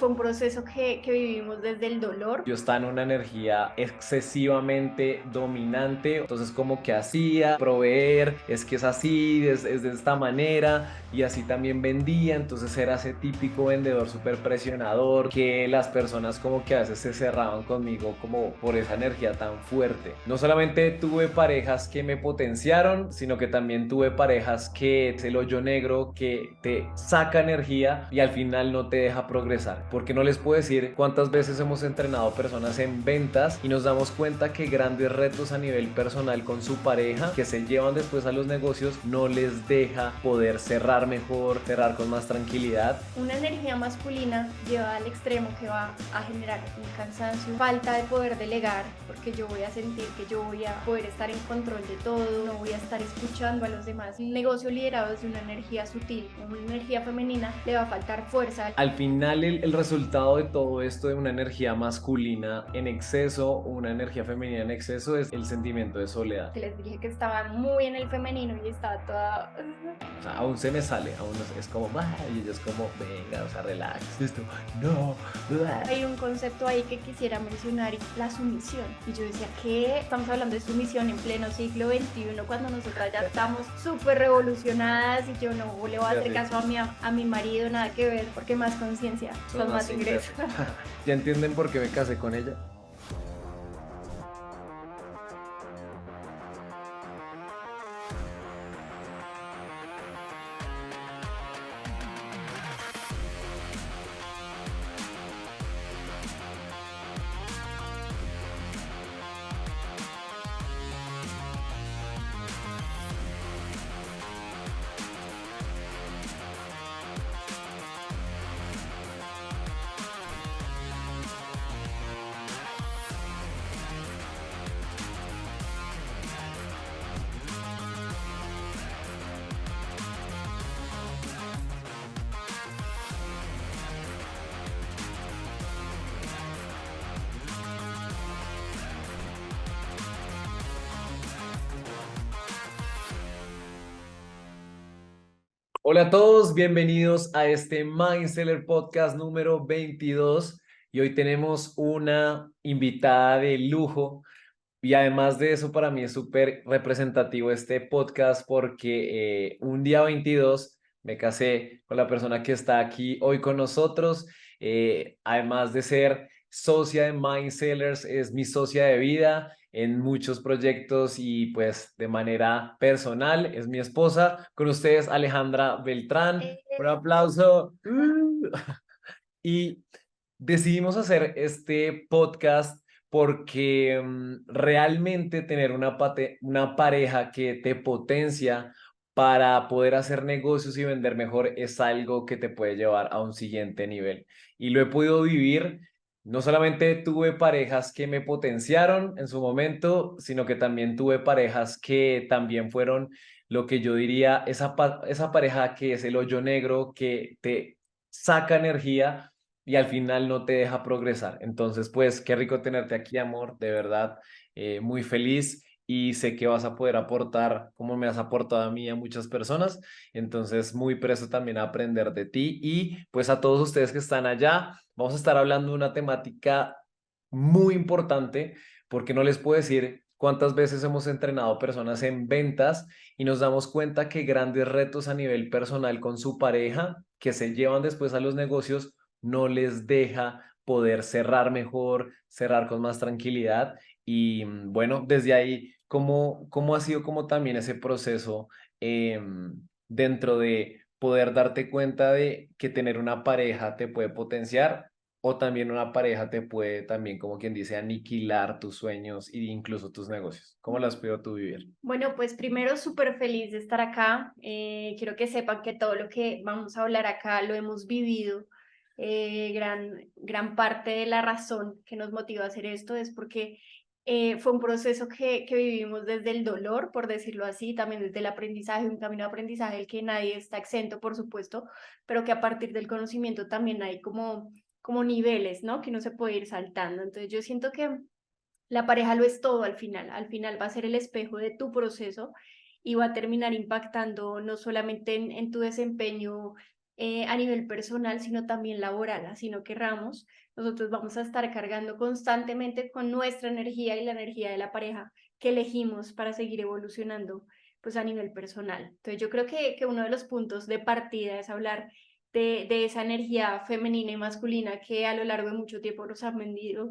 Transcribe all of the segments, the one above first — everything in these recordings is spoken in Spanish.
fue un proceso que vivimos desde el dolor. Yo estaba en una energía excesivamente dominante, entonces como que hacía, proveer, es que es así, es de esta manera, y así también vendía, entonces era ese típico vendedor súper presionador, que las personas como que a veces se cerraban conmigo como por esa energía tan fuerte. No solamente tuve parejas que me potenciaron, sino que también tuve parejas que es el hoyo negro que te saca energía y al final no te deja progresar, porque no les puedo decir cuántas veces hemos entrenado personas en ventas y nos damos cuenta que grandes retos a nivel personal con su pareja que se llevan después a los negocios no les deja poder cerrar mejor, cerrar con más tranquilidad. Una energía masculina llevada al extremo que va a generar un cansancio, falta de poder delegar, porque yo voy a sentir que yo voy a poder estar en control de todo, no voy a estar escuchando a los demás. Un negocio liderado desde una energía sutil, una energía femenina, le va a faltar fuerza. Al final el resultado de todo esto de una energía masculina en exceso o una energía femenina en exceso es el sentimiento de soledad. Que les dije que estaba muy en el femenino y estaba toda... O sea, aún se me sale, aún es como, "Bah", y ella es como, venga, o sea, relax, esto, no, bah. Hay un concepto ahí que quisiera mencionar, la sumisión. Y yo decía, ¿qué? Estamos hablando de sumisión en pleno siglo XXI, cuando nosotras ya estamos súper revolucionadas y yo no le voy a hacer caso a mi marido, nada que ver, porque más conciencia, son más ingresos. ¿Ya entienden por qué me casé con ella? Hola a todos, bienvenidos a este Mindseller Podcast número 22 y hoy tenemos una invitada de lujo y además de eso para mí es súper representativo este podcast porque un día 22 me casé con la persona que está aquí hoy con nosotros, además de ser socia de Mindsellers, es mi socia de vida en muchos proyectos y pues de manera personal es mi esposa. Con ustedes Alejandra Beltrán, un aplauso. Y decidimos hacer este podcast porque realmente tener una pareja que te potencia para poder hacer negocios y vender mejor es algo que te puede llevar a un siguiente nivel. Y lo he podido vivir. No solamente tuve parejas que me potenciaron en su momento, sino que también tuve parejas que también fueron lo que yo diría, esa pareja que es el hoyo negro que te saca energía y al final no te deja progresar. Entonces, pues, qué rico tenerte aquí, amor, de verdad, muy feliz y sé que vas a poder aportar como me has aportado a mí y a muchas personas. Entonces, muy preso también a aprender de ti y pues a todos ustedes que están allá, vamos a estar hablando de una temática muy importante porque no les puedo decir cuántas veces hemos entrenado personas en ventas y nos damos cuenta que grandes retos a nivel personal con su pareja que se llevan después a los negocios no les deja poder cerrar mejor, cerrar con más tranquilidad. Y bueno, desde ahí, ¿cómo ha sido como también ese proceso dentro de poder darte cuenta de que tener una pareja te puede potenciar o también una pareja te puede también, como quien dice, aniquilar tus sueños e incluso tus negocios? ¿Cómo las puedo tú vivir? Bueno, pues primero súper feliz de estar acá. Quiero que sepan que todo lo que vamos a hablar acá lo hemos vivido. Gran parte de la razón que nos motiva a hacer esto es porque fue un proceso que vivimos desde el dolor, por decirlo así, también desde el aprendizaje, un camino de aprendizaje del que nadie está exento, por supuesto, pero que a partir del conocimiento también hay como niveles, ¿no? Que uno se puede ir saltando. Entonces yo siento que la pareja lo es todo al final va a ser el espejo de tu proceso y va a terminar impactando no solamente en tu desempeño a nivel personal, sino también laboral, así no querramos, nosotros vamos a estar cargando constantemente con nuestra energía y la energía de la pareja que elegimos para seguir evolucionando pues a nivel personal. Entonces yo creo que uno de los puntos de partida es hablar de esa energía femenina y masculina que a lo largo de mucho tiempo nos han vendido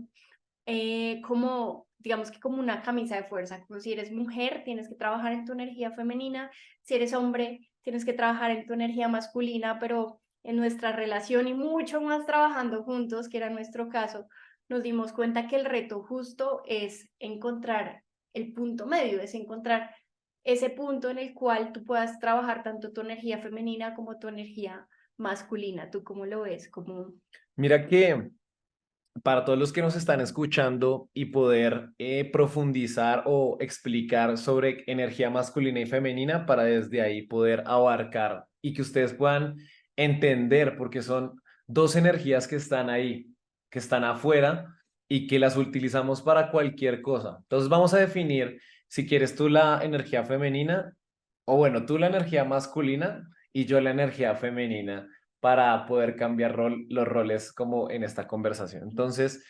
como, digamos que como una camisa de fuerza, como si eres mujer, tienes que trabajar en tu energía femenina, si eres hombre, tienes que trabajar en tu energía masculina, pero en nuestra relación y mucho más trabajando juntos, que era nuestro caso, nos dimos cuenta que el reto justo es encontrar el punto medio, es encontrar ese punto en el cual tú puedas trabajar tanto tu energía femenina como tu energía masculina. ¿Tú cómo lo ves? Como... Mira que para todos los que nos están escuchando y poder profundizar o explicar sobre energía masculina y femenina para desde ahí poder abarcar y que ustedes puedan entender, porque son dos energías que están ahí, que están afuera y que las utilizamos para cualquier cosa. Entonces vamos a definir, si quieres tú la energía femenina, o bueno, tú la energía masculina y yo la energía femenina para poder cambiar los roles como en esta conversación. Entonces,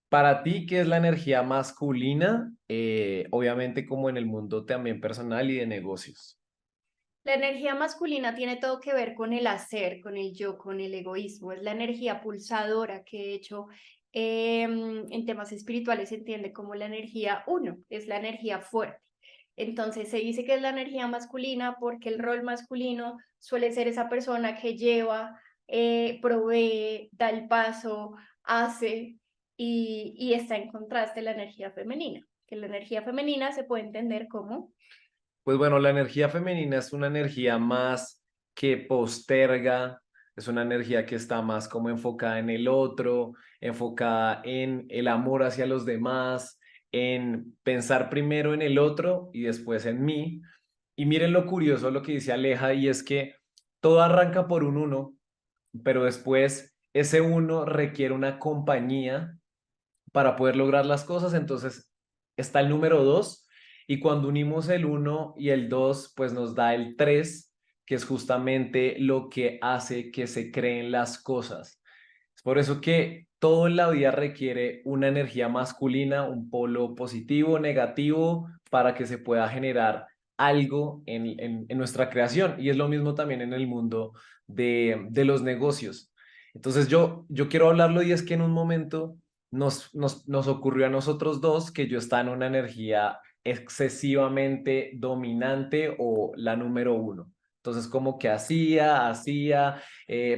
para ti, ¿qué es la energía masculina? Obviamente como en el mundo también personal y de negocios. La energía masculina tiene todo que ver con el hacer, con el yo, con el egoísmo. Es la energía pulsadora que de hecho en temas espirituales se entiende como la energía uno, es la energía fuerte. Entonces se dice que es la energía masculina porque el rol masculino suele ser esa persona que lleva, provee, da el paso, hace y está en contraste la energía femenina, que la energía femenina se puede entender como Pues bueno, la energía femenina es una energía más que posterga, es una energía que está más como enfocada en el otro, enfocada en el amor hacia los demás, en pensar primero en el otro y después en mí. Y miren lo curioso lo que dice Aleja y es que todo arranca por un uno, pero después ese uno requiere una compañía para poder lograr las cosas. Entonces está el número 2 y cuando unimos el uno y el 2 pues nos da el 3 que es justamente lo que hace que se creen las cosas. Es por eso que todo en la vida requiere una energía masculina, un polo positivo, negativo, para que se pueda generar algo en nuestra creación. Y es lo mismo también en el mundo de los negocios. Entonces yo quiero hablarlo y es que en un momento nos ocurrió a nosotros dos que yo estaba en una energía excesivamente dominante o la número uno. Entonces, como que hacía,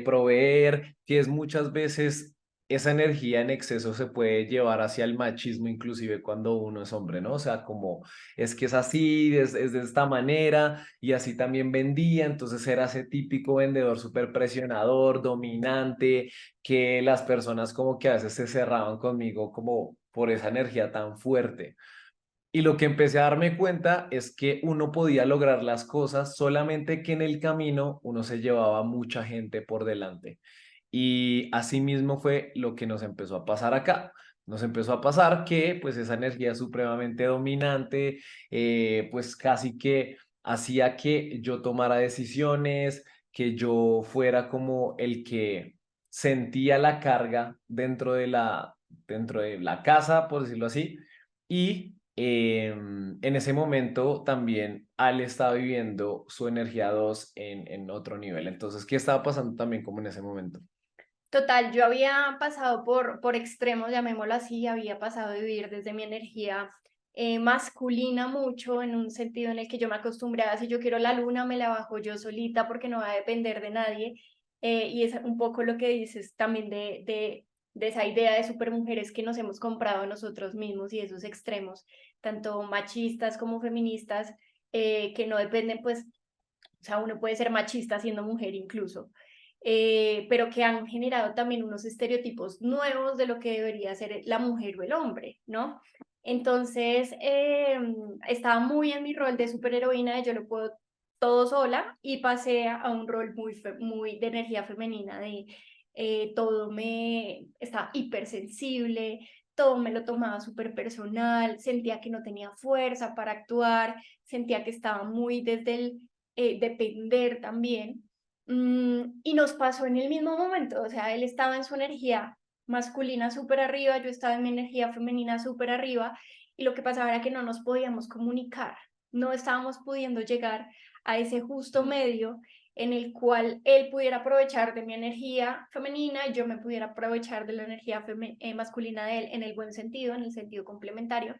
proveer, que es muchas veces esa energía en exceso se puede llevar hacia el machismo, inclusive cuando uno es hombre, ¿no? O sea, como es que es así, es de esta manera, y así también vendía, entonces era ese típico vendedor súper presionador, dominante, que las personas como que a veces se cerraban conmigo como por esa energía tan fuerte. Y lo que empecé a darme cuenta es que uno podía lograr las cosas, solamente que en el camino uno se llevaba mucha gente por delante. Y así mismo fue lo que nos empezó a pasar acá. Nos empezó a pasar que pues esa energía supremamente dominante, pues casi que hacía que yo tomara decisiones, que yo fuera como el que sentía la carga dentro de la casa, por decirlo así, y en ese momento también Ale estaba viviendo su energía 2 en otro nivel. Entonces, ¿qué estaba pasando también como en ese momento? total, yo había pasado por extremos, llamémoslo así, había pasado de vivir desde mi energía masculina mucho, en un sentido en el que yo me acostumbraba, si yo quiero la luna, me la bajo yo solita porque no va a depender de nadie. Y es un poco lo que dices también de esa idea de supermujeres que nos hemos comprado nosotros mismos y esos extremos, tanto machistas como feministas, que no dependen, pues, o sea, uno puede ser machista siendo mujer incluso, pero que han generado también unos estereotipos nuevos de lo que debería ser la mujer o el hombre, ¿no? Entonces, estaba muy en mi rol de superheroína, de yo lo puedo todo sola, y pasé a un rol muy de energía femenina, de todo me estaba hipersensible, todo me lo tomaba súper personal, sentía que no tenía fuerza para actuar, sentía que estaba muy desde el depender también. Y nos pasó en el mismo momento, o sea, él estaba en su energía masculina súper arriba, yo estaba en mi energía femenina súper arriba, y lo que pasaba era que no nos podíamos comunicar, no estábamos pudiendo llegar a ese justo medio en el cual él pudiera aprovechar de mi energía femenina y yo me pudiera aprovechar de la energía masculina de él en el buen sentido, en el sentido complementario,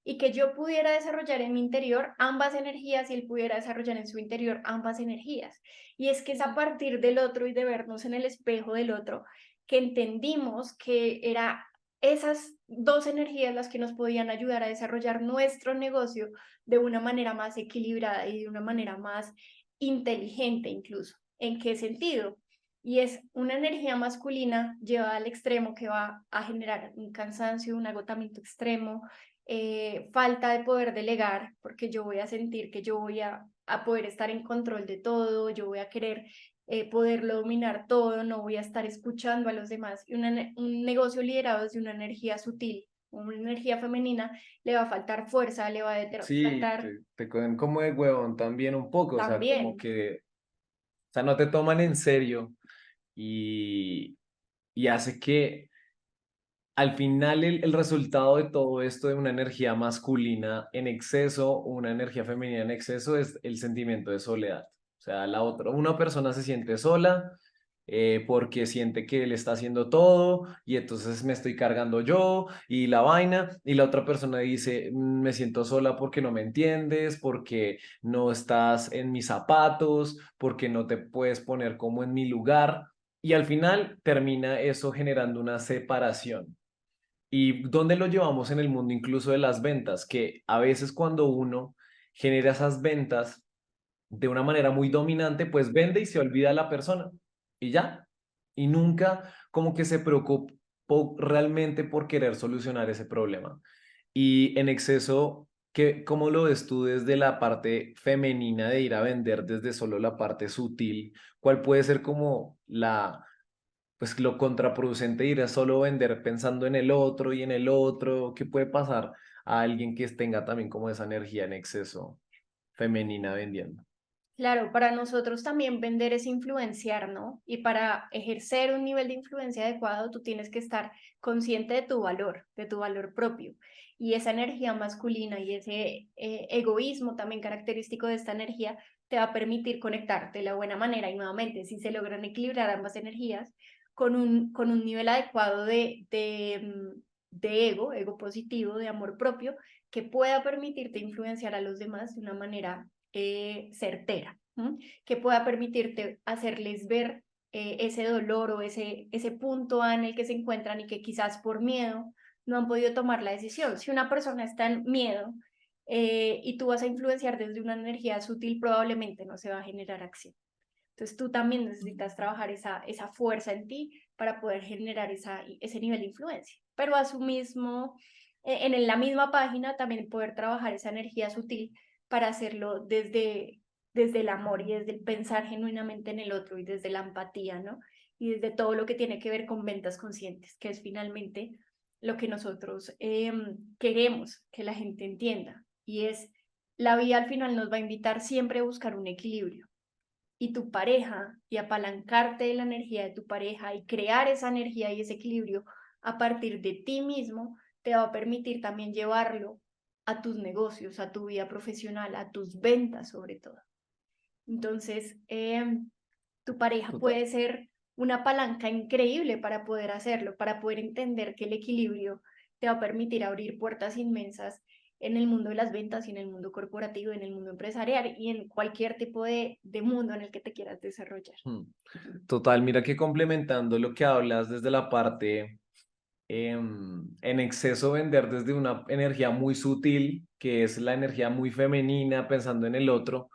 y que yo pudiera desarrollar en mi interior ambas energías y él pudiera desarrollar en su interior ambas energías. Y es que es a partir del otro y de vernos en el espejo del otro que entendimos que era esas dos energías las que nos podían ayudar a desarrollar nuestro negocio de una manera más equilibrada y de una manera más inteligente incluso. ¿En qué sentido? Y es una energía masculina llevada al extremo que va a generar un cansancio, un agotamiento extremo, falta de poder delegar, porque yo voy a sentir que yo voy a poder estar en control de todo, yo voy a querer poderlo dominar todo, no voy a estar escuchando a los demás. Y un negocio liderado desde una energía sutil, una energía femenina, le va a faltar fuerza, le va a Sí, faltar te cogen como de huevón también un poco, o sea, como también. que, o sea, no te toman en serio y, y hace que al final el resultado de todo esto de una energía masculina en exceso o una energía femenina en exceso es el sentimiento de soledad. O sea, una persona se siente sola porque siente que él está haciendo todo y entonces me estoy cargando yo y la vaina y la otra persona dice, Me siento sola porque no me entiendes, porque no estás en mis zapatos, porque no te puedes poner como en mi lugar." Y al final termina eso generando una separación. ¿Y dónde lo llevamos en el mundo incluso de las ventas? Que a veces cuando uno genera esas ventas de una manera muy dominante, pues vende y se olvida a la persona y ya. Y nunca como que se preocupó realmente por querer solucionar ese problema. Y en exceso, ¿cómo lo ves tú desde la parte femenina de ir a vender desde solo la parte sutil? ¿Cuál puede ser como pues lo contraproducente de ir a solo vender pensando en el otro y en el otro? ¿Qué puede pasar a alguien que tenga también como esa energía en exceso femenina vendiendo? Claro, para nosotros también vender es influenciar, ¿no? Y para ejercer un nivel de influencia adecuado, tú tienes que estar consciente de tu valor propio. Y esa energía masculina y ese egoísmo también característico de esta energía te va a permitir conectarte de la buena manera. Y nuevamente, si se logran equilibrar ambas energías con un nivel adecuado de ego positivo, de amor propio, que pueda permitirte influenciar a los demás de una manera certera, ¿m? Que pueda permitirte hacerles ver ese dolor o ese punto A en el que se encuentran y que quizás por miedo no han podido tomar la decisión. Si una persona está en miedo y tú vas a influenciar desde una energía sutil, probablemente no se va a generar acción. Entonces tú también necesitas trabajar esa fuerza en ti para poder generar ese nivel de influencia. Pero a su mismo, en la misma página también poder trabajar esa energía sutil para hacerlo desde el amor y desde el pensar genuinamente en el otro y desde la empatía, ¿no? Y desde todo lo que tiene que ver con ventas conscientes, que es finalmente lo que nosotros queremos que la gente entienda. Y es, la vida al final nos va a invitar siempre a buscar un equilibrio y tu pareja y apalancarte de la energía de tu pareja y crear esa energía y ese equilibrio a partir de ti mismo te va a permitir también llevarlo a tus negocios, a tu vida profesional, a tus ventas sobre todo. Entonces, tu pareja Total. puede ser una palanca increíble para poder hacerlo, para poder entender que el equilibrio te va a permitir abrir puertas inmensas en el mundo de las ventas y en el mundo corporativo, en el mundo empresarial y en cualquier tipo de mundo en el que te quieras desarrollar. Hmm. Total, mira que complementando lo que hablas desde la parte en exceso vender desde una energía muy sutil, que es la energía muy femenina, pensando en el otro,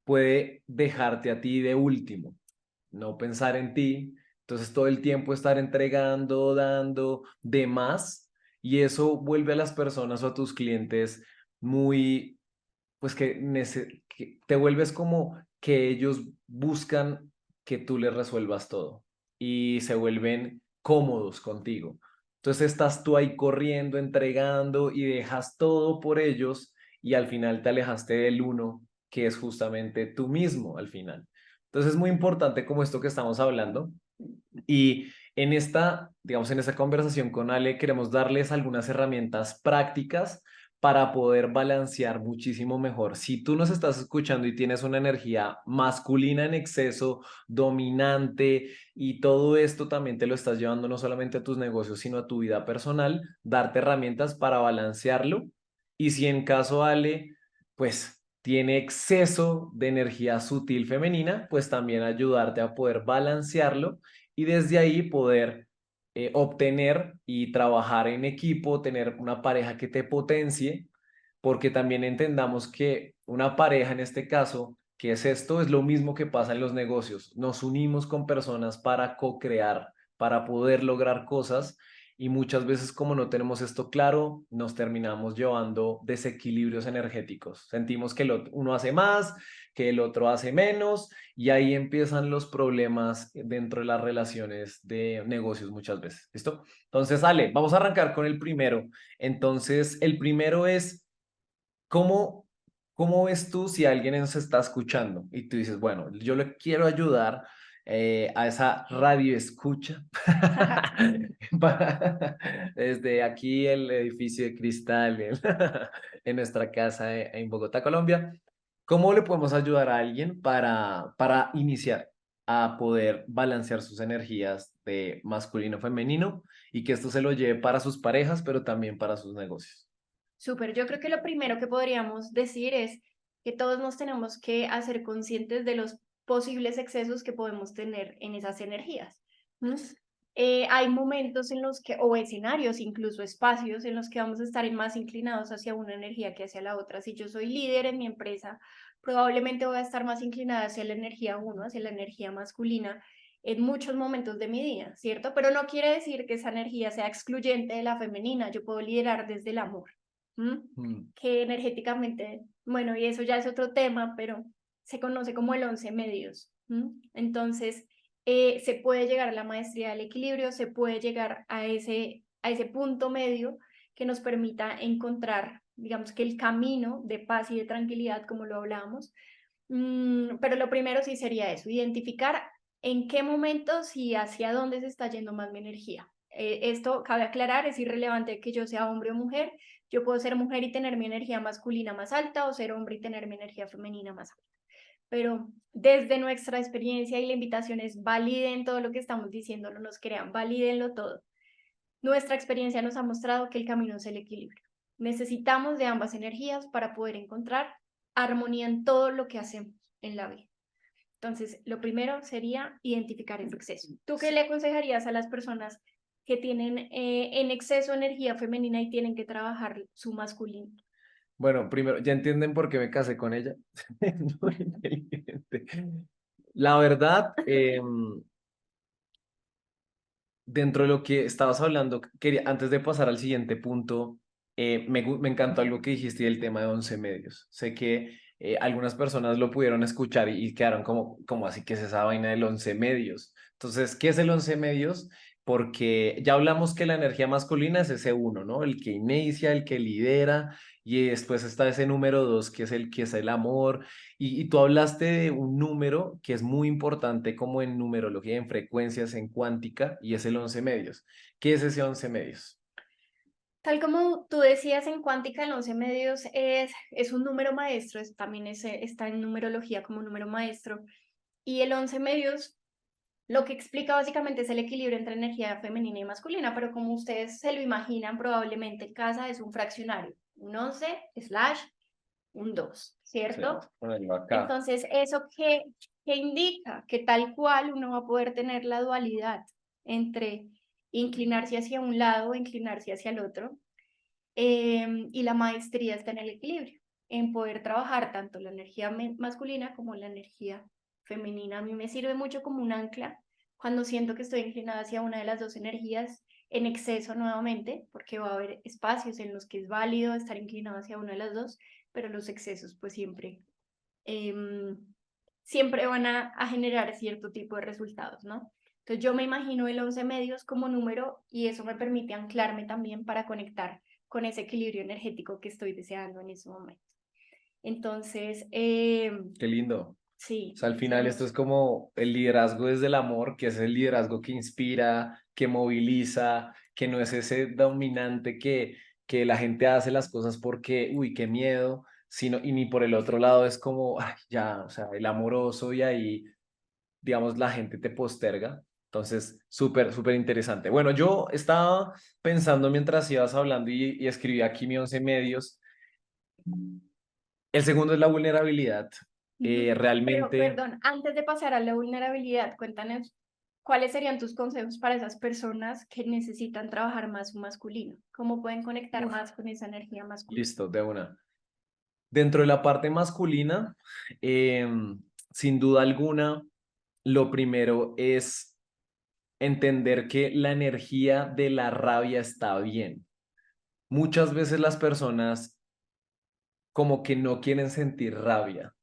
puede dejarte a ti de último, no pensar en ti. Entonces todo el tiempo estar entregando, dando de más, y eso vuelve a las personas o a tus clientes muy, pues que te vuelves como que ellos buscan que tú les resuelvas todo y se vuelven cómodos contigo. Entonces estás tú ahí corriendo, entregando y dejas todo por ellos y al final te alejaste del uno que es justamente tú mismo al final. Entonces es muy importante como esto que estamos hablando. Y en esta, digamos, en esta conversación con Ale, queremos darles algunas herramientas prácticas para poder balancear muchísimo mejor. Si tú nos estás escuchando y tienes una energía masculina en exceso, dominante, y todo esto también te lo estás llevando no solamente a tus negocios, sino a tu vida personal, darte herramientas para balancearlo. Y si en caso Ale, pues tiene exceso de energía sutil femenina, pues también ayudarte a poder balancearlo y desde ahí poder obtener y trabajar en equipo, tener una pareja que te potencie, porque también entendamos que una pareja en este caso, que es esto, es lo mismo que pasa en los negocios. Nos unimos con personas para co-crear, para poder lograr cosas y muchas veces como no tenemos esto claro, nos terminamos llevando desequilibrios energéticos. Sentimos que uno hace más, que el otro hace menos y ahí empiezan los problemas dentro de las relaciones de negocios muchas veces. ¿Listo? Entonces, Ale, vamos a arrancar con el primero. Entonces, el primero es, ¿cómo, cómo ves tú si alguien nos está escuchando y tú dices, bueno, yo le quiero ayudar a esa radio escucha desde aquí el edificio de cristal en nuestra casa en Bogotá, Colombia? ¿Cómo le podemos ayudar a alguien para iniciar a poder balancear sus energías de masculino-femenino y que esto se lo lleve para sus parejas, pero también para sus negocios? Súper, yo creo que lo primero que podríamos decir es que todos nos tenemos que hacer conscientes de los posibles excesos que podemos tener en esas energías. ¿M? Hay momentos en los que, o escenarios, incluso espacios en los que vamos a estar más inclinados hacia una energía que hacia la otra. Si yo soy líder en mi empresa, probablemente voy a estar más inclinada hacia la energía uno, hacia la energía masculina en muchos momentos de mi día, ¿cierto? Pero no quiere decir que esa energía sea excluyente de la femenina. Yo puedo liderar desde el amor. ¿M? Mm. Que energéticamente, bueno, y eso ya es otro tema, pero se conoce como el 11 medios. ¿M? Entonces, se puede llegar a la maestría del equilibrio, se puede llegar a ese punto medio que nos permita encontrar, digamos que el camino de paz y de tranquilidad, como lo hablábamos. Pero lo primero sí sería eso, identificar en qué momentos y hacia dónde se está yendo más mi energía. Esto cabe aclarar, es irrelevante que yo sea hombre o mujer. Yo puedo ser mujer y tener mi energía masculina más alta o ser hombre y tener mi energía femenina más alta. Pero desde nuestra experiencia y la invitación es validen todo lo que estamos diciendo, no nos crean, valídenlo todo. Nuestra experiencia nos ha mostrado que el camino es el equilibrio. Necesitamos de ambas energías para poder encontrar armonía en todo lo que hacemos en la vida. Entonces, lo primero sería identificar ese exceso. ¿Tú qué le aconsejarías a las personas que tienen en exceso energía femenina y tienen que trabajar su masculino? Bueno, primero, ¿ya entienden por qué me casé con ella? Es muy inteligente. La verdad, dentro de lo que estabas hablando, quería, antes de pasar al siguiente punto, me encantó algo que dijiste del tema de 11 medios. Sé que algunas personas lo pudieron escuchar y quedaron como así que es esa vaina del 11 medios. Entonces, ¿qué es el 11 medios? Porque ya hablamos que la energía masculina es ese uno, ¿no? El que inicia, el que lidera, y después está ese número dos, que es el amor. Y tú hablaste de un número que es muy importante como en numerología, en frecuencias, en cuántica, y es el 11 medios. ¿Qué es ese 11 medios? Tal como tú decías en cuántica, el 11 medios es un número maestro, también está en numerología como número maestro. Y el 11 medios lo que explica básicamente es el equilibrio entre energía femenina y masculina, pero como ustedes se lo imaginan, probablemente en casa es un fraccionario, un 11 slash un 2, Sí, ¿cierto? vamos a ponerlo acá. Entonces, ¿eso qué indica? Que tal cual uno va a poder tener la dualidad entre inclinarse hacia un lado o inclinarse hacia el otro. Y la maestría está en el equilibrio, en poder trabajar tanto la energía masculina como la energía femenina. A mí me sirve mucho como un ancla cuando siento que estoy inclinada hacia una de las dos energías en exceso nuevamente, porque va a haber espacios en los que es válido estar inclinado hacia una de las dos, pero los excesos pues em, siempre van a generar cierto tipo de resultados, ¿no? Entonces yo me imagino el 11 medios como número y eso me permite anclarme también para conectar con ese equilibrio energético que estoy deseando en ese momento. Entonces, Qué lindo. Sí, O sea, al es final esto hermoso. es como el liderazgo desde el amor, que es el liderazgo que inspira, que moviliza, que no es ese dominante que la gente hace las cosas porque, uy, qué miedo, sino, y ni por el otro lado es como, ay, ya, o sea, el amoroso y ahí, digamos, la gente te posterga. Entonces, súper, súper interesante. Bueno, yo estaba pensando mientras ibas hablando y escribí aquí mi 11 medios. El segundo es la vulnerabilidad. Ujú. Pero, Realmente, perdón, antes de pasar a la vulnerabilidad, cuéntanos cuáles serían tus consejos para esas personas que necesitan trabajar más su masculino. ¿Cómo pueden conectar uf, más con esa energía masculina? listo, de una. Dentro de la parte masculina, sin duda alguna, lo primero es entender que la energía de la rabia está bien. Muchas veces las personas como que no quieren sentir rabia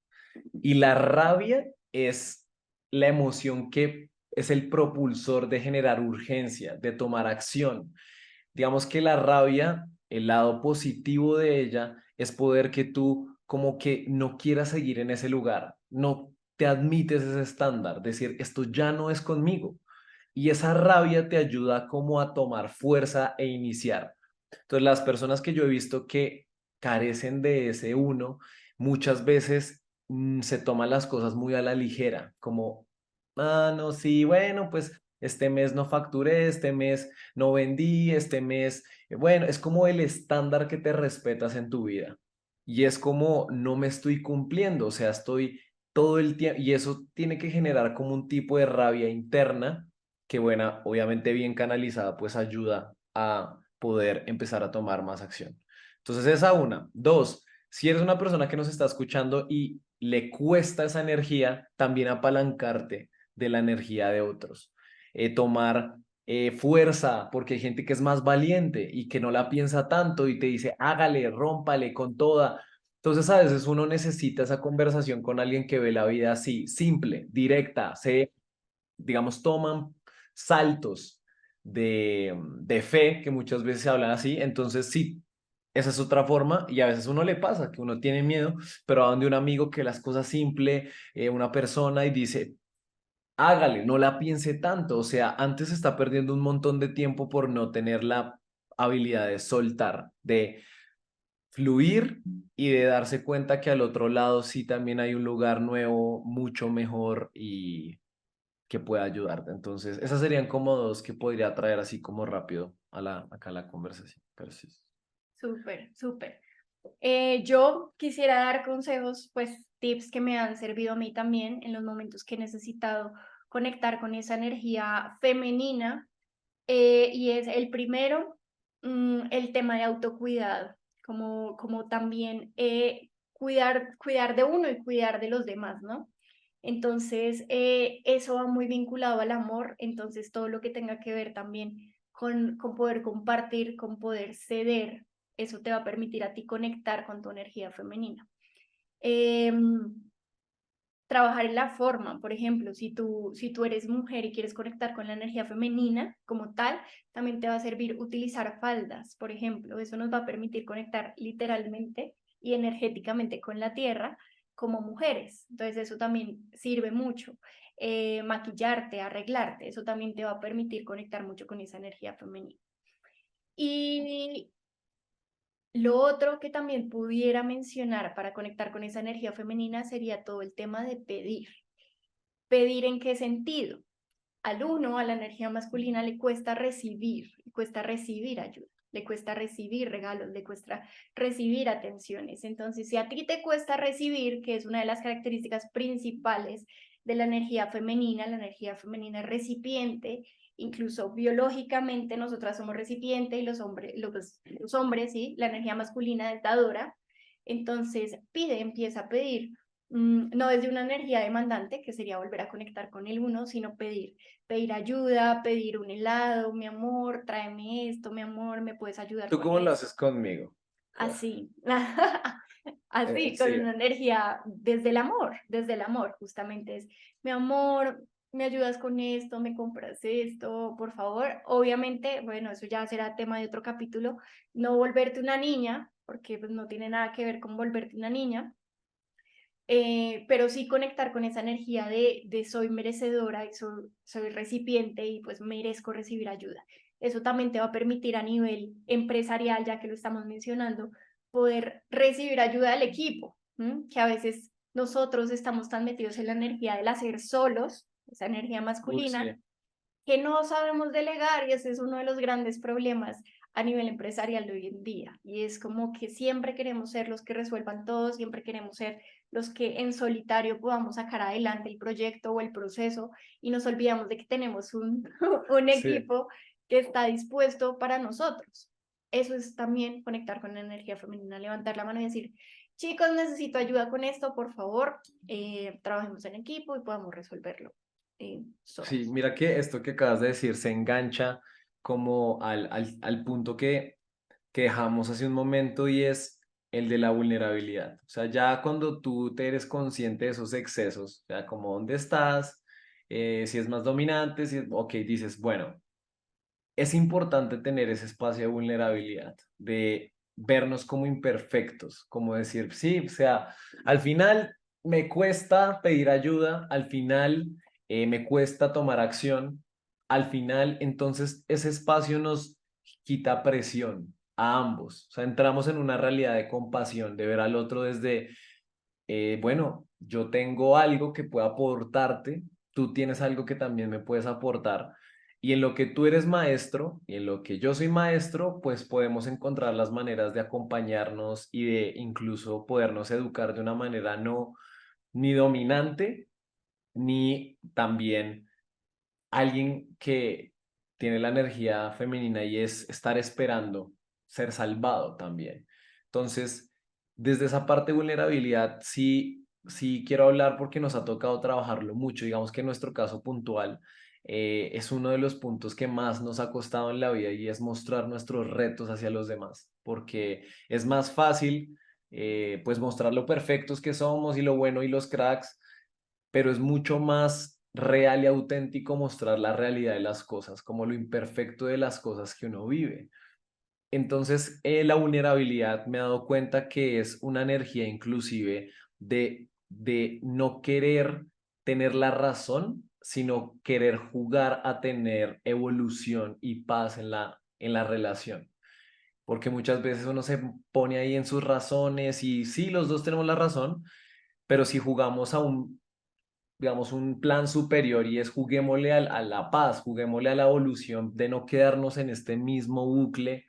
y la rabia es la emoción que es el propulsor de generar urgencia, de tomar acción. Digamos que la rabia, el lado positivo de ella es poder que tú como que no quieras seguir en ese lugar, no te admites ese estándar, decir, esto ya no es conmigo. Y esa rabia te ayuda como a tomar fuerza e iniciar. Entonces, las personas que yo he visto que carecen de ese uno, muchas veces se toman las cosas muy a la ligera, como, ah, no, sí, bueno, pues este mes no facturé, este mes no vendí, este mes, bueno, es como el estándar que te respetas en tu vida. Y es como, no me estoy cumpliendo, o sea, estoy todo el tiempo, y eso tiene que generar como un tipo de rabia interna que, bueno, obviamente bien canalizada, pues ayuda a poder empezar a tomar más acción. Entonces, esa una. Dos, si eres una persona que nos está escuchando y le cuesta esa energía, también apalancarte de la energía de otros. Tomar fuerza, porque hay gente que es más valiente y que no la piensa tanto y te dice, hágale, rómpale con toda. Entonces, a veces uno necesita esa conversación con alguien que ve la vida así, simple, directa, se, digamos, toman saltos de fe, que muchas veces se hablan así. Entonces, sí, esa es otra forma y a veces uno le pasa que uno tiene miedo, pero a donde un amigo que las cosas simple, una persona y dice, hágale, no la piense tanto. O sea, antes está perdiendo un montón de tiempo por no tener la habilidad de soltar, de fluir y de darse cuenta que al otro lado sí también hay un lugar nuevo, mucho mejor y que pueda ayudarte. Entonces, esas serían como dos que podría traer así como rápido a acá a la conversación. Pero sí. Súper, súper. Yo quisiera dar consejos, pues tips que me han servido a mí también en los momentos que he necesitado conectar con esa energía femenina. Y es el primero, el tema de autocuidado, como también cuidar de uno y cuidar de los demás, ¿no? Entonces, eso va muy vinculado al amor, entonces todo lo que tenga que ver también con poder compartir, con poder ceder, eso te va a permitir a ti conectar con tu energía femenina. Em, Trabajar en la forma, por ejemplo, si tú eres mujer y quieres conectar con la energía femenina como tal, también te va a servir utilizar faldas, por ejemplo, eso nos va a permitir conectar literalmente y energéticamente con la tierra como mujeres, entonces eso también sirve mucho. Maquillarte, arreglarte, eso también te va a permitir conectar mucho con esa energía femenina. Y lo otro que también pudiera mencionar para conectar con esa energía femenina sería todo el tema de pedir. ¿Pedir en qué sentido? Al uno, a la energía masculina, le cuesta recibir ayuda, le cuesta recibir regalos, le cuesta recibir atenciones. Entonces, si a ti te cuesta recibir, que es una de las características principales de la energía femenina es recipiente, incluso biológicamente nosotras somos recipiente y los hombres, ¿sí? La energía masculina es dadora. Entonces, empieza a pedir, no desde una energía demandante, que sería volver a conectar con el uno, sino pedir ayuda, pedir un helado, mi amor, tráeme esto, mi amor, me puedes ayudar ¿Tú con cómo lo esto. haces conmigo? Así, así, con Sí. una energía desde el amor, justamente es, mi amor, me ayudas con esto, me compras esto, por favor. Obviamente, bueno, eso ya será tema de otro capítulo, no volverte una niña, porque pues no tiene nada que ver con volverte una niña, pero sí conectar con esa energía de soy merecedora y soy recipiente y pues merezco recibir ayuda. Eso también te va a permitir a nivel empresarial, ya que lo estamos mencionando, poder recibir ayuda del equipo, que a veces nosotros estamos tan metidos en la energía del hacer solos, esa energía masculina, Sí. que no sabemos delegar, y ese es uno de los grandes problemas a nivel empresarial de hoy en día. Y es como que siempre queremos ser los que resuelvan todo, siempre queremos ser los que en solitario podamos sacar adelante el proyecto o el proceso, y nos olvidamos de que tenemos un Sí. equipo que está dispuesto para nosotros. Eso es también conectar con la energía femenina, levantar la mano y decir, chicos, necesito ayuda con esto, por favor, trabajemos en equipo y podamos resolverlo Sí, solos. mira que esto que acabas de decir se engancha como al punto que dejamos hace un momento y es el de la vulnerabilidad. O sea, ya cuando tú te eres consciente de esos excesos, o sea, como dónde estás, si es más dominante, si es, ok, dices, bueno, es importante tener ese espacio de vulnerabilidad, de vernos como imperfectos, como decir, sí, o sea, al final me cuesta pedir ayuda, al final me cuesta tomar acción, al final entonces ese espacio nos quita presión a ambos, o sea, entramos en una realidad de compasión, de ver al otro desde, bueno, yo tengo algo que pueda aportarte, tú tienes algo que también me puedes aportar. Y en lo que tú eres maestro y en lo que yo soy maestro, pues podemos encontrar las maneras de acompañarnos y de incluso podernos educar de una manera no ni dominante, ni también alguien que tiene la energía femenina y es estar esperando ser salvado también. Entonces, desde esa parte de vulnerabilidad, sí quiero hablar porque nos ha tocado trabajarlo mucho. Digamos que en nuestro caso puntual es uno de los puntos que más nos ha costado en la vida y es mostrar nuestros retos hacia los demás, porque es más fácil pues mostrar lo perfectos que somos y lo bueno y los cracks, pero es mucho más real y auténtico mostrar la realidad de las cosas, como lo imperfecto de las cosas que uno vive. Entonces, la vulnerabilidad me he dado cuenta que es una energía inclusive de no querer tener la razón, sino querer jugar a tener evolución y paz en la relación. Porque muchas veces uno se pone ahí en sus razones y sí, los dos tenemos la razón, pero si jugamos a un, digamos, un plan superior y es juguémosle a la paz, juguémosle a la evolución de no quedarnos en este mismo bucle,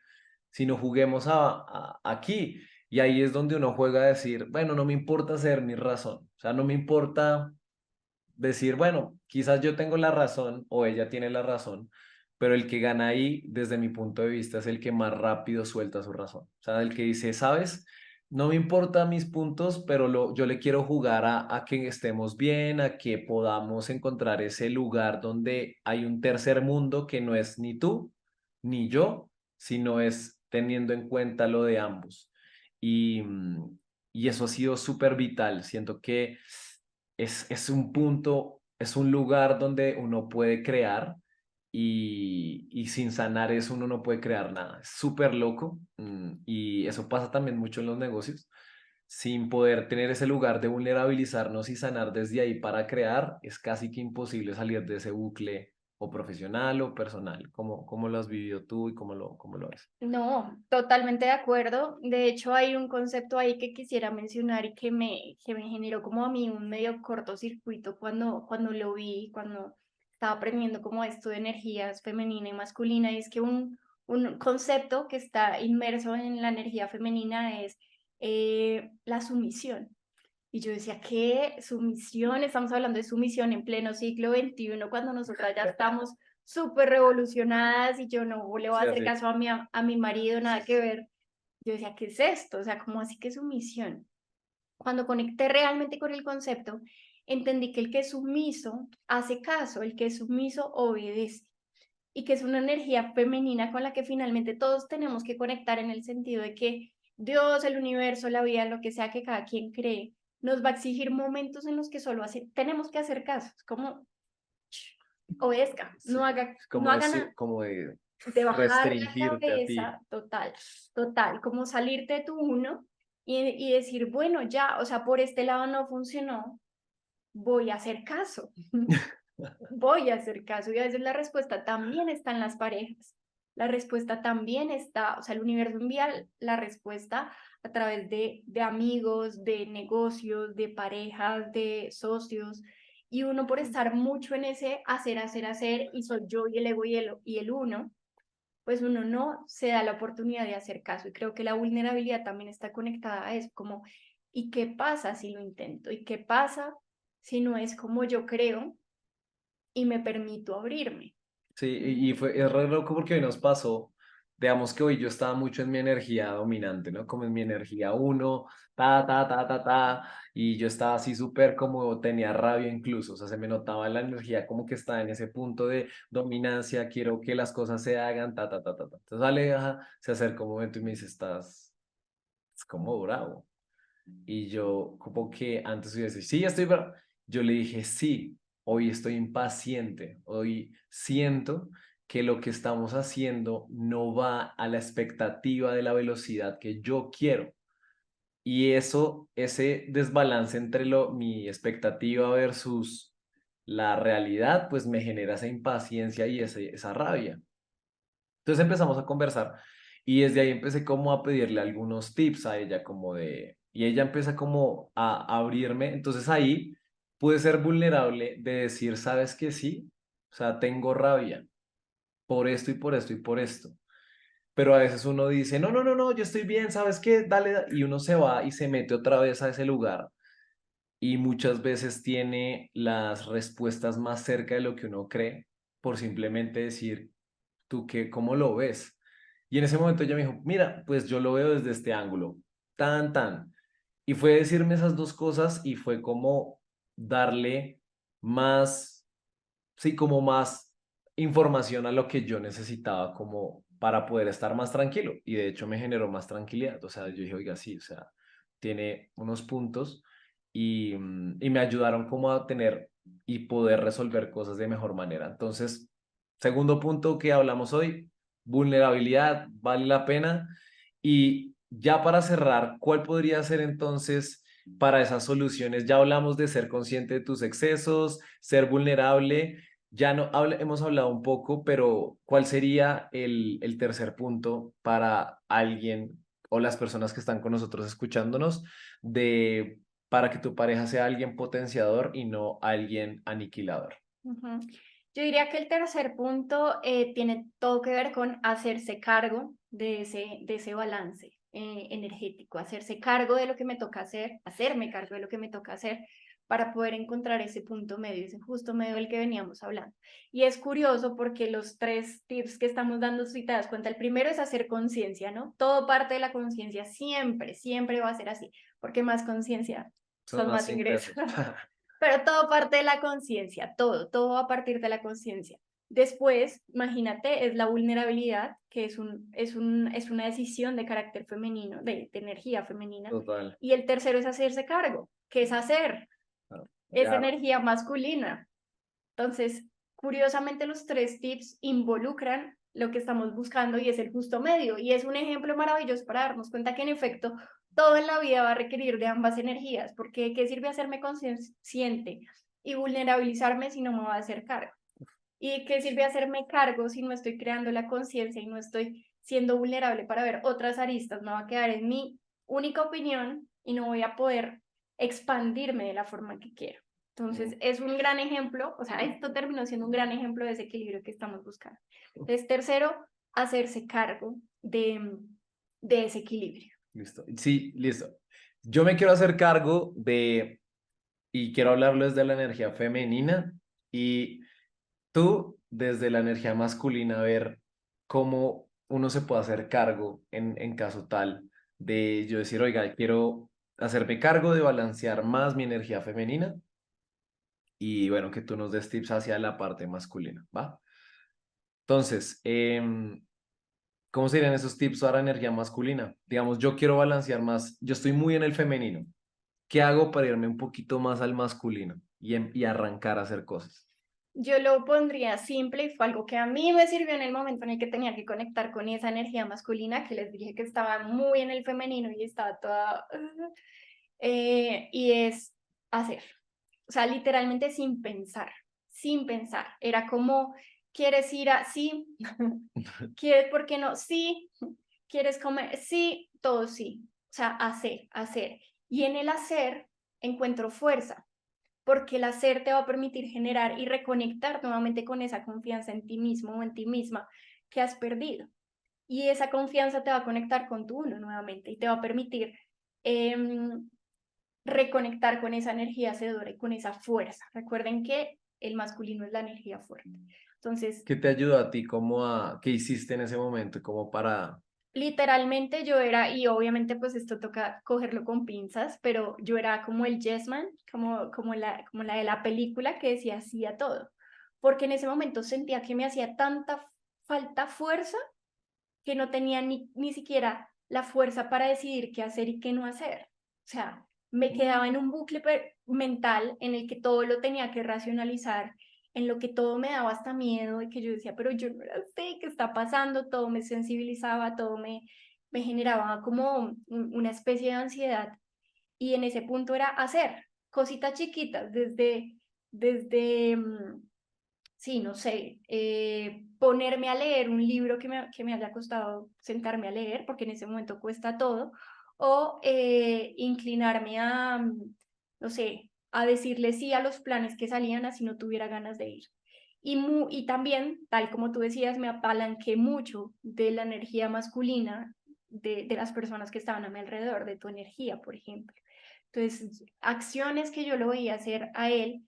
sino juguemos aquí. Y ahí es donde uno juega a decir, bueno, no me importa ser mi razón, o sea, no me importa decir, bueno, quizás yo tengo la razón o ella tiene la razón, pero el que gana ahí, desde mi punto de vista, es el que más rápido suelta su razón. O sea, el que dice, sabes, no me importan mis puntos, pero yo le quiero jugar a que estemos bien, a que podamos encontrar ese lugar donde hay un tercer mundo que no es ni tú ni yo, sino es teniendo en cuenta lo de ambos. Y, y eso ha sido súper vital. Siento que es un punto, es un lugar donde uno puede crear y sin sanar eso uno no puede crear nada. Es súper loco, y eso pasa también mucho en los negocios. Sin poder tener ese lugar de vulnerabilizarnos y sanar desde ahí para crear, es casi que imposible salir de ese bucle o profesional o personal. ¿Cómo lo has vivido tú y cómo lo ves? No, totalmente de acuerdo. De hecho, hay un concepto ahí que quisiera mencionar y que me generó como a mí un medio cortocircuito cuando lo vi, cuando estaba aprendiendo como esto de energías femenina y masculina, y es que un concepto que está inmerso en la energía femenina es la sumisión. Y yo decía, ¿qué sumisión? Estamos hablando de sumisión en pleno siglo XXI, cuando nosotras ya estamos súper revolucionadas y yo no le voy a Sí, hacer así. caso a mi marido, nada que ver. Yo decía, ¿qué es esto? O sea, ¿cómo así que sumisión? Cuando conecté realmente con el concepto, entendí que el que es sumiso hace caso, el que es sumiso obedece, y que es una energía femenina con la que finalmente todos tenemos que conectar, en el sentido de que Dios, el universo, la vida, lo que sea que cada quien cree, nos va a exigir momentos en los que solo tenemos que hacer caso. Es como, obedezca, Sí, es no como, haga nada, como de de bajar la restringirte a ti. cabeza, total, total, como salirte de tu uno y decir, bueno, ya, o sea, por este lado no funcionó, voy a hacer caso, voy a hacer caso. Y a veces la respuesta también está en las parejas. La respuesta también está, o sea, el universo envía la respuesta a través de amigos, de negocios, de parejas, de socios. Y uno por estar mucho en ese hacer, y soy yo y el ego y el uno, pues uno no se da la oportunidad de hacer caso. Y creo que la vulnerabilidad también está conectada a eso, como, ¿y qué pasa si lo intento? ¿Y qué pasa si no es como yo creo y me permito abrirme? Sí, es re loco porque hoy nos pasó, digamos que hoy yo estaba mucho en mi energía dominante, ¿no? Como en mi energía uno, y yo estaba así súper como tenía rabia incluso, o sea, se me notaba la energía como que estaba en ese punto de dominancia, quiero que las cosas se hagan, ta. Entonces Aleja se acerca un momento y me dice, es como bravo. Y yo como que antes yo decía, sí, estoy bravo. Yo le dije, sí, hoy estoy impaciente, hoy siento que lo que estamos haciendo no va a la expectativa de la velocidad que yo quiero. Y eso, ese desbalance entre mi expectativa versus la realidad, pues me genera esa impaciencia y esa rabia. Entonces empezamos a conversar y desde ahí empecé como a pedirle algunos tips a ella, como de, y ella empieza como a abrirme, entonces ahí pude ser vulnerable de decir, ¿sabes que sí? O sea, tengo rabia por esto y por esto y por esto. Pero a veces uno dice, no, yo estoy bien, ¿sabes qué? Y uno se va y se mete otra vez a ese lugar y muchas veces tiene las respuestas más cerca de lo que uno cree por simplemente decir, ¿tú qué, cómo lo ves? Y en ese momento ella me dijo, mira, pues yo lo veo desde este ángulo, tan. Y fue decirme esas dos cosas y fue como darle más, sí, como más información a lo que yo necesitaba como para poder estar más tranquilo. Y de hecho me generó más tranquilidad. O sea, yo dije, oiga, sí, o sea, tiene unos puntos y me ayudaron como a tener y poder resolver cosas de mejor manera. Entonces, segundo punto que hablamos hoy, vulnerabilidad, vale la pena. Y ya para cerrar, ¿cuál podría ser entonces para esas soluciones? Ya hablamos de ser consciente de tus excesos, ser vulnerable. Ya no hemos hablado un poco, pero ¿cuál sería el tercer punto para alguien o las personas que están con nosotros escuchándonos de para que tu pareja sea alguien potenciador y no alguien aniquilador? Ujú. Yo diría que el tercer punto tiene todo que ver con hacerse cargo de ese balance energético, hacerse cargo de lo que me toca hacer, hacerme cargo de lo que me toca hacer para poder encontrar ese punto medio, ese justo medio del que veníamos hablando. Y es curioso porque los tres tips que estamos dando, si te das cuenta, el primero es hacer conciencia, ¿no? Todo parte de la conciencia, siempre, siempre va a ser así, porque más conciencia Son son más más ingresos. ingresos. Pero todo parte de la conciencia, todo a partir de la conciencia. Después, imagínate, es la vulnerabilidad, que es una decisión de carácter femenino, de energía femenina. Total. Y el tercero es hacerse cargo, que es hacer, es Ya, energía masculina. Entonces, curiosamente, los tres tips involucran lo que estamos buscando y es el justo medio. Y es un ejemplo maravilloso para darnos cuenta que, en efecto, todo en la vida va a requerir de ambas energías, porque ¿qué sirve hacerme consciente y vulnerabilizarme si no me va a hacer cargo? ¿Y qué sirve hacerme cargo si no estoy creando la conciencia y no estoy siendo vulnerable para ver otras aristas? Me va a quedar en mi única opinión y no voy a poder expandirme de la forma que quiero. Entonces, es un gran ejemplo, o sea, esto terminó siendo un gran ejemplo de ese equilibrio que estamos buscando. Entonces, tercero, hacerse cargo de ese equilibrio. listo. Sí, listo. Yo me quiero hacer cargo y quiero hablarlo desde la energía femenina y tú desde la energía masculina, ver cómo uno se puede hacer cargo en caso tal de yo decir, oiga, quiero hacerme cargo de balancear más mi energía femenina y bueno, que tú nos des tips hacia la parte masculina, ¿va? Entonces, ¿cómo serían esos tips para energía masculina? Digamos, yo quiero balancear más, yo estoy muy en el femenino. ¿Qué hago para irme un poquito más al masculino y arrancar a hacer cosas? Yo lo pondría simple y fue algo que a mí me sirvió en el momento en el que tenía que conectar con esa energía masculina, que les dije que estaba muy en el femenino y estaba toda... y es hacer. O sea, literalmente sin pensar, sin pensar. Era como, ¿quieres ir a...? Sí. ¿Quieres, por qué no? Sí. ¿Quieres comer? Sí, todo sí. O sea, hacer, hacer. Y en el hacer encuentro fuerza, porque el hacer te va a permitir generar y reconectar nuevamente con esa confianza en ti mismo o en ti misma que has perdido. Y esa confianza te va a conectar con tu uno nuevamente y te va a permitir reconectar con esa energía hacedora y con esa fuerza. Recuerden que el masculino es la energía fuerte. Entonces, ¿Qué te ayudó a ti? ¿Qué hiciste en ese momento? Como para... literalmente yo era, y obviamente pues esto toca cogerlo con pinzas, pero yo era como el yes man, como la de la película que decía hacía todo, porque en ese momento sentía que me hacía tanta falta fuerza que no tenía ni siquiera la fuerza para decidir qué hacer y qué no hacer. O sea, me quedaba en un bucle mental en el que todo lo tenía que racionalizar, en lo que todo me daba hasta miedo y que yo decía, pero yo no la sé qué está pasando, todo me sensibilizaba, todo me generaba como una especie de ansiedad. Y en ese punto era hacer cositas chiquitas, desde sí, no sé, ponerme a leer un libro que me haya costado sentarme a leer, porque en ese momento cuesta todo, o inclinarme a, no sé, a decirle sí a los planes que salían así no tuviera ganas de ir. Y también, tal como tú decías, me apalanqué mucho de la energía masculina de las personas que estaban a mi alrededor, de tu energía, por ejemplo. Entonces, acciones que yo lo veía hacer a él,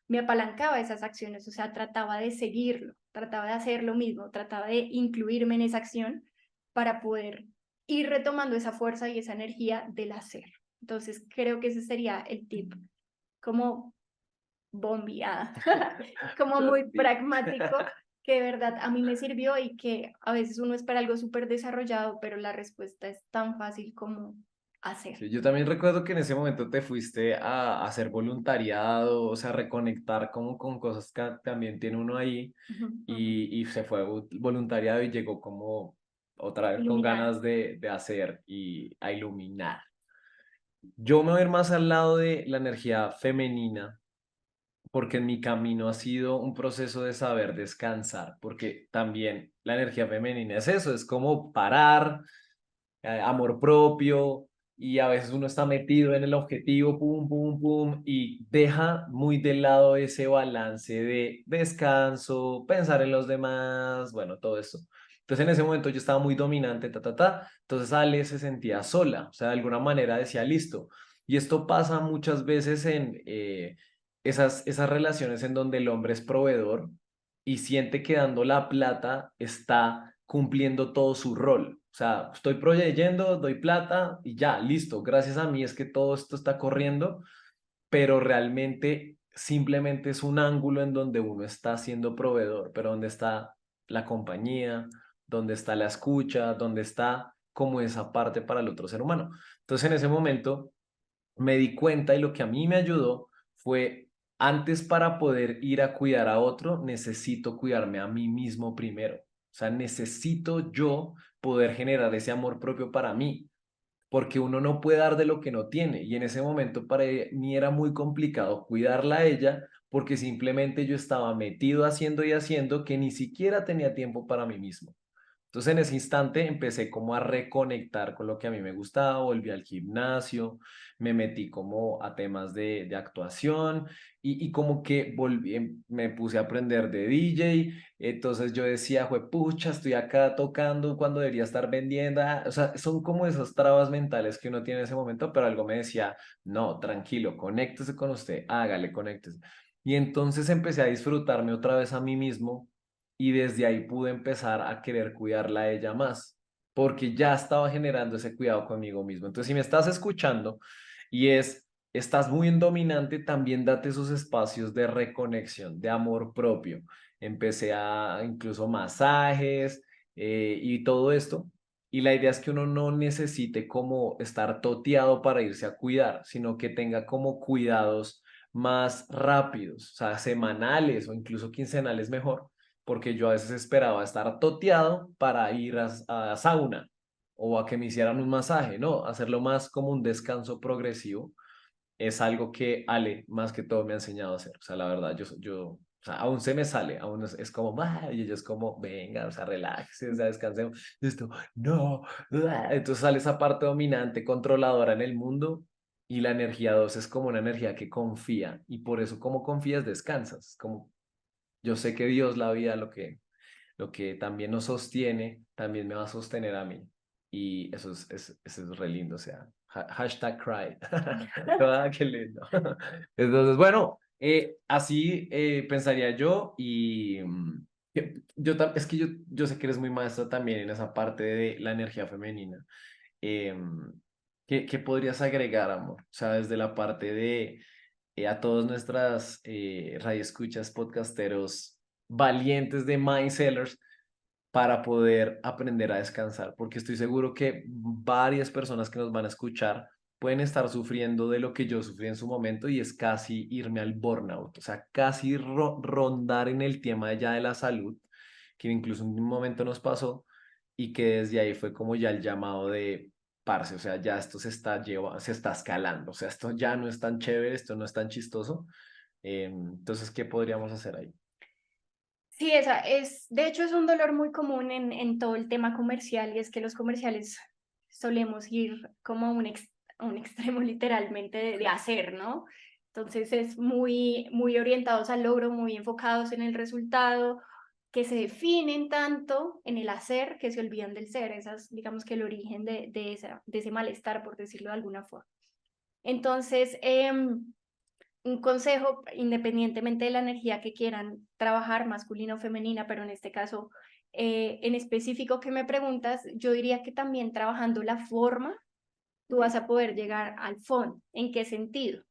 me apalancaba de esas acciones, o sea, trataba de seguirlo, trataba de hacer lo mismo, trataba de incluirme en esa acción para poder ir retomando esa fuerza y esa energía del hacer. Entonces, creo que ese sería el tip, como bombeada, como muy Sí. pragmático, que de verdad a mí me sirvió y que a veces uno espera algo súper desarrollado, pero la respuesta es tan fácil como hacer. Sí, yo también recuerdo que en ese momento te fuiste a hacer voluntariado, o sea, reconectar como con cosas que también tiene uno ahí Ujú, ujú. y se fue voluntariado y llegó como otra vez con Iluminar. ganas de hacer y a iluminar. Yo me voy a ir más al lado de la energía femenina porque en mi camino ha sido un proceso de saber descansar, porque también la energía femenina es eso, es como parar, amor propio, y a veces uno está metido en el objetivo, pum, pum, pum, y deja muy de lado ese balance de descanso, pensar en los demás, bueno, todo eso. Entonces en ese momento yo estaba muy dominante, ta, ta, ta, entonces Ale se sentía sola, o sea, de alguna manera decía, listo. Y esto pasa muchas veces en esas relaciones en donde el hombre es proveedor y siente que dando la plata está cumpliendo todo su rol. O sea, estoy proveyendo, doy plata y ya, listo. Gracias a mí es que todo esto está corriendo, pero realmente simplemente es un ángulo en donde uno está siendo proveedor, pero donde está la compañía, donde está la escucha, donde está como esa parte para el otro ser humano. Entonces en ese momento me di cuenta y lo que a mí me ayudó fue, antes para poder ir a cuidar a otro, necesito cuidarme a mí mismo primero. O sea, necesito yo poder generar ese amor propio para mí, porque uno no puede dar de lo que no tiene. Y en ese momento para mí era muy complicado cuidarla a ella, porque simplemente yo estaba metido haciendo y haciendo que ni siquiera tenía tiempo para mí mismo. Entonces en ese instante empecé como a reconectar con lo que a mí me gustaba, volví al gimnasio, me metí como a temas de actuación y como que volví, me puse a aprender de DJ, entonces yo decía, pucha, estoy acá tocando cuando debería estar vendiendo, o sea, son como esas trabas mentales que uno tiene en ese momento, pero algo me decía, no, tranquilo, conéctese con usted, hágale, conéctese. Y entonces empecé a disfrutarme otra vez a mí mismo y desde ahí pude empezar a querer cuidarla a ella más, porque ya estaba generando ese cuidado conmigo mismo. Entonces, si me estás escuchando y estás muy en dominante, también date esos espacios de reconexión, de amor propio. Empecé a incluso masajes y todo esto. Y la idea es que uno no necesite como estar toteado para irse a cuidar, sino que tenga como cuidados más rápidos, o sea, semanales o incluso quincenales mejor, porque yo a veces esperaba estar toteado para ir a sauna o a que me hicieran un masaje, no, hacerlo más como un descanso progresivo es algo que Ale más que todo me ha enseñado a hacer, o sea, la verdad, o sea, aún se me sale, aún es como, "Ah", y ellos como, venga, o sea, relájese, o sea, descansemos, y esto, no, entonces sale esa parte dominante, controladora en el mundo, y la energía 2 es como una energía que confía, y por eso como confías, descansas, es como, yo sé que Dios, la vida, lo que también nos sostiene, también me va a sostener a mí, y eso es re lindo, o sea, hashtag cry, ah, qué lindo. Entonces, bueno, así pensaría yo y es que yo sé que eres muy maestra también en esa parte de la energía femenina. ¿Qué podrías agregar, amor? O sea, desde la parte de a todas nuestras radioescuchas, podcasteros valientes de Mind Sellers para poder aprender a descansar, porque estoy seguro que varias personas que nos van a escuchar pueden estar sufriendo de lo que yo sufrí en su momento y es casi irme al burnout, o sea, casi rondar en el tema ya de la salud, que incluso en un momento nos pasó y que desde ahí fue como ya el llamado de parce, o sea, ya esto se está escalando, o sea, esto ya no es tan chévere, esto no es tan chistoso. Entonces, ¿qué podríamos hacer ahí? Sí, de hecho es un dolor muy común en todo el tema comercial y es que los comerciales solemos ir como a un extremo literalmente de hacer, ¿no? Entonces es muy orientados al logro, muy enfocados en el resultado, que se definen tanto en el hacer que se olvidan del ser. Esa es, digamos que el origen de ese malestar, por decirlo de alguna forma. Entonces, un consejo, independientemente de la energía que quieran trabajar, masculina o femenina, pero en este caso en específico que me preguntas, yo diría que también trabajando la forma, tú vas a poder llegar al fondo. ¿En qué sentido?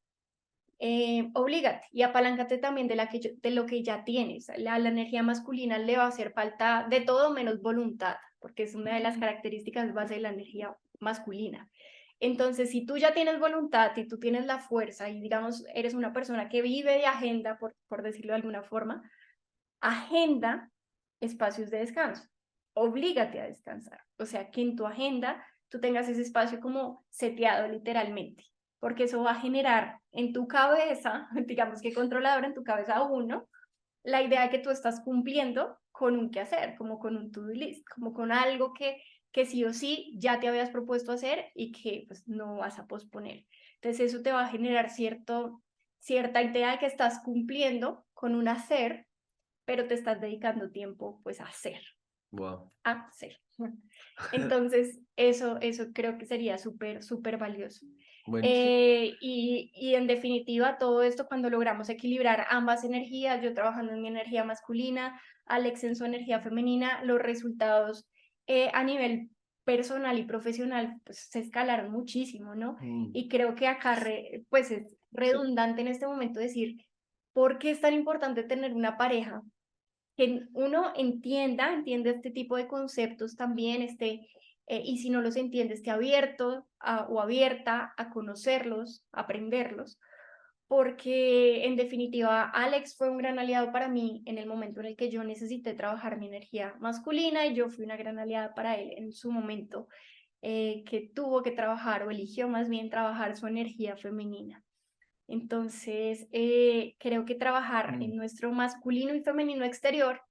Oblígate y apaláncate también de lo que ya tienes. La energía masculina le va a hacer falta de todo menos voluntad, porque es una de las características base de la energía masculina. Entonces, si tú ya tienes voluntad y tú tienes la fuerza y digamos, eres una persona que vive de agenda, por decirlo de alguna forma, agenda espacios de descanso. Oblígate a descansar. O sea, que en tu agenda tú tengas ese espacio como seteado literalmente, porque eso va a generar en tu cabeza, digamos que controladora en tu cabeza uno, la idea de que tú estás cumpliendo con un quehacer, como con un to-do list, como con algo que sí o sí ya te habías propuesto hacer y que pues no vas a posponer. Entonces eso te va a generar cierta idea de que estás cumpliendo con un hacer, pero te estás dedicando tiempo pues a hacer, Wow. a hacer. Entonces, eso creo que sería súper valioso. Buenísimo. Y en definitiva, todo esto cuando logramos equilibrar ambas energías, yo trabajando en mi energía masculina, Alex en su energía femenina, los resultados a nivel personal y profesional pues se escalaron muchísimo, ¿no? Mm. Y creo que acá pues es redundante en este momento decir, ¿por qué es tan importante tener una pareja? Que uno entienda este tipo de conceptos también, y si no los entiende, esté abierto o abierta a conocerlos, a aprenderlos, porque en definitiva Alex fue un gran aliado para mí en el momento en el que yo necesité trabajar mi energía masculina y yo fui una gran aliada para él en su momento que tuvo que trabajar o eligió más bien trabajar su energía femenina. Entonces, creo que trabajar en nuestro masculino y femenino exterior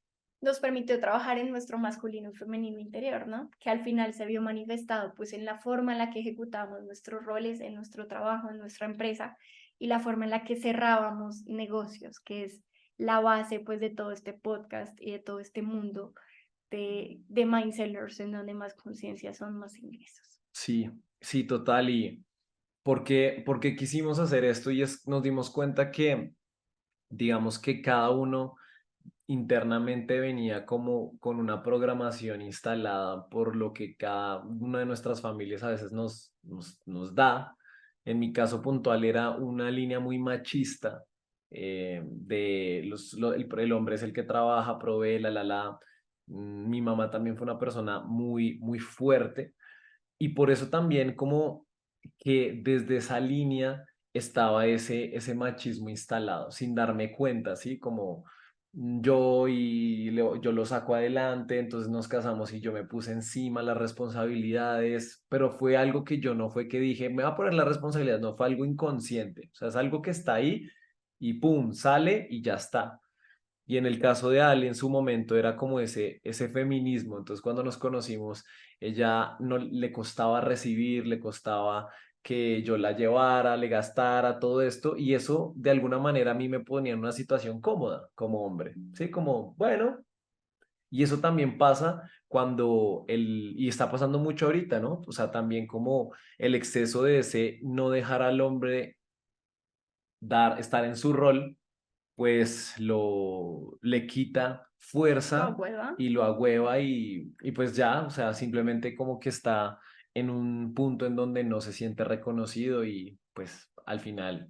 nos permitió trabajar en nuestro masculino y femenino interior, ¿no? Que al final se vio manifestado pues en la forma en la que ejecutamos nuestros roles en nuestro trabajo, en nuestra empresa y la forma en la que cerrábamos negocios, que es la base pues de todo este podcast y de todo este mundo de Mind Sellers, en donde más conciencia son más ingresos. Sí, sí, total. ¿Y porque quisimos hacer esto? Y nos dimos cuenta que, digamos que cada uno internamente venía como con una programación instalada por lo que cada una de nuestras familias a veces nos da. En mi caso puntual era una línea muy machista de el hombre es el que trabaja, provee, la. Mi mamá también fue una persona muy fuerte y por eso también como que desde esa línea estaba ese machismo instalado, sin darme cuenta, ¿sí? Como yo yo lo saco adelante, entonces nos casamos y yo me puse encima las responsabilidades, pero fue algo que yo no fue que dije, me voy a poner la responsabilidad, no fue algo inconsciente, o sea, es algo que está ahí y pum, sale y ya está. Y en el caso de Ale, en su momento era como ese feminismo. Entonces, cuando nos conocimos, ella no le costaba recibir, le costaba que yo la llevara, le gastara todo esto. Y eso, de alguna manera, a mí me ponía en una situación cómoda como hombre. Sí, como, bueno. Y eso también pasa y está pasando mucho ahorita, ¿no? O sea, también como el exceso de ese no dejar al hombre estar en su rol pues le quita ¿Lo fuerza hueva? y lo agüeva y pues ya, o sea, simplemente como que está en un punto en donde no se siente reconocido y pues al final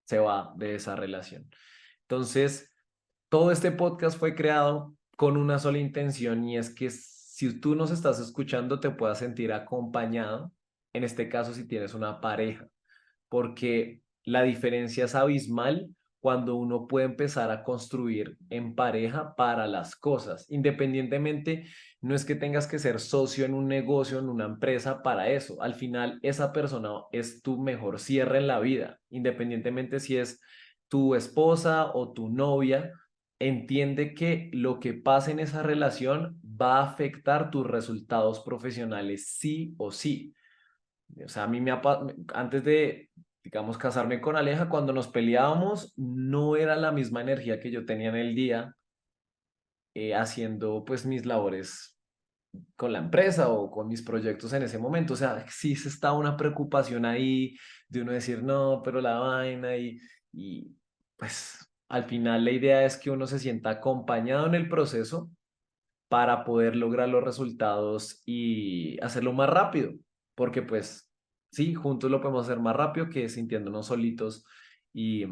se va de esa relación. Entonces, todo este podcast fue creado con una sola intención y es que si tú nos estás escuchando te puedas sentir acompañado, en este caso si tienes una pareja porque la diferencia es abismal cuando uno puede empezar a construir en pareja para las cosas. Independientemente, no es que tengas que ser socio en un negocio, en una empresa para eso. Al final, esa persona es tu mejor cierre en la vida, independientemente si es tu esposa o tu novia. Entiende que lo que pasa en esa relación va a afectar tus resultados profesionales sí o sí. O sea, a mí antes de, digamos, casarme con Aleja, cuando nos peleábamos, no era la misma energía que yo tenía en el día haciendo pues mis labores con la empresa o con mis proyectos en ese momento. O sea, sí se está una preocupación ahí de uno decir, no, pero la vaina y pues al final la idea es que uno se sienta acompañado en el proceso para poder lograr los resultados y hacerlo más rápido, porque pues sí, juntos lo podemos hacer más rápido que sintiéndonos solitos y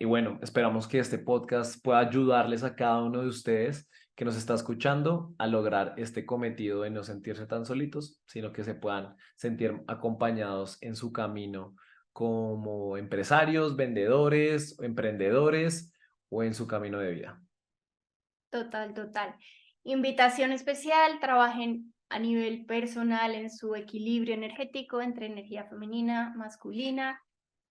bueno, esperamos que este podcast pueda ayudarles a cada uno de ustedes que nos está escuchando a lograr este cometido de no sentirse tan solitos, sino que se puedan sentir acompañados en su camino como empresarios, vendedores, emprendedores o en su camino de vida. Total, total. Invitación especial, trabajen a nivel personal en su equilibrio energético entre energía femenina, masculina.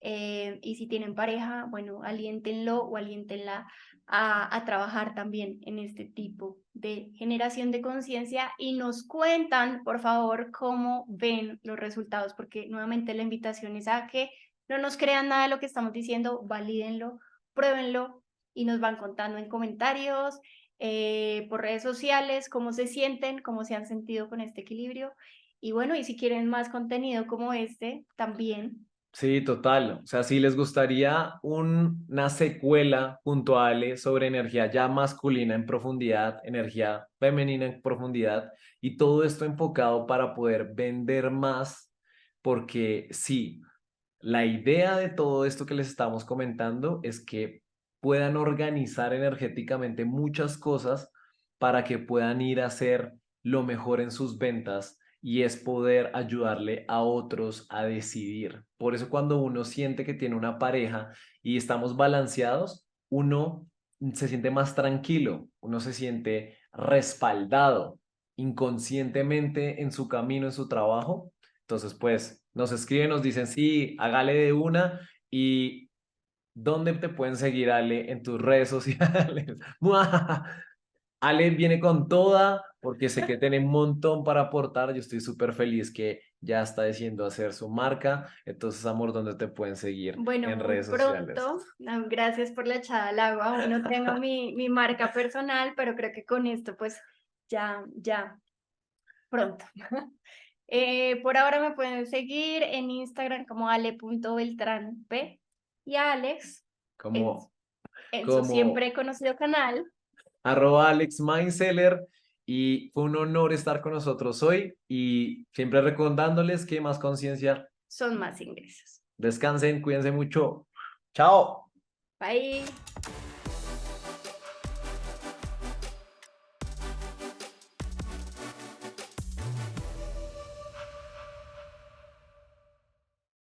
Y si tienen pareja, bueno, aliéntenlo o aliéntenla a trabajar también en este tipo de generación de conciencia y nos cuentan, por favor, cómo ven los resultados, porque nuevamente la invitación es a que no nos crean nada de lo que estamos diciendo, valídenlo, pruébenlo y nos van contando en comentarios por redes sociales, cómo se sienten, cómo se han sentido con este equilibrio. Y bueno, y si quieren más contenido como este, también. Sí, total. O sea, si les gustaría una secuela junto a Ale sobre energía ya masculina en profundidad, energía femenina en profundidad y todo esto enfocado para poder vender más, porque sí, la idea de todo esto que les estamos comentando es que puedan organizar energéticamente muchas cosas para que puedan ir a hacer lo mejor en sus ventas y es poder ayudarle a otros a decidir. Por eso cuando uno siente que tiene una pareja y estamos balanceados, uno se siente más tranquilo, uno se siente respaldado inconscientemente en su camino, en su trabajo. Entonces, pues nos escriben, nos dicen, sí, hágale de una y ¿dónde te pueden seguir, Ale? En tus redes sociales. Ale viene con toda porque sé que tiene un montón para aportar. Yo estoy súper feliz que ya está diciendo hacer su marca. Entonces, amor, ¿dónde te pueden seguir Bueno, en muy redes sociales? pronto. Gracias por la echada al agua. Aún no tengo mi marca personal, pero creo que con esto, pues ya, pronto. Por ahora me pueden seguir en Instagram como ale.beltranp y a Alex en, Como, en su como siempre conocido canal. Alex Mindseller. Y fue un honor estar con nosotros hoy y siempre recordándoles que más conciencia. Son más ingresos. Descansen, cuídense mucho. Chao. Bye.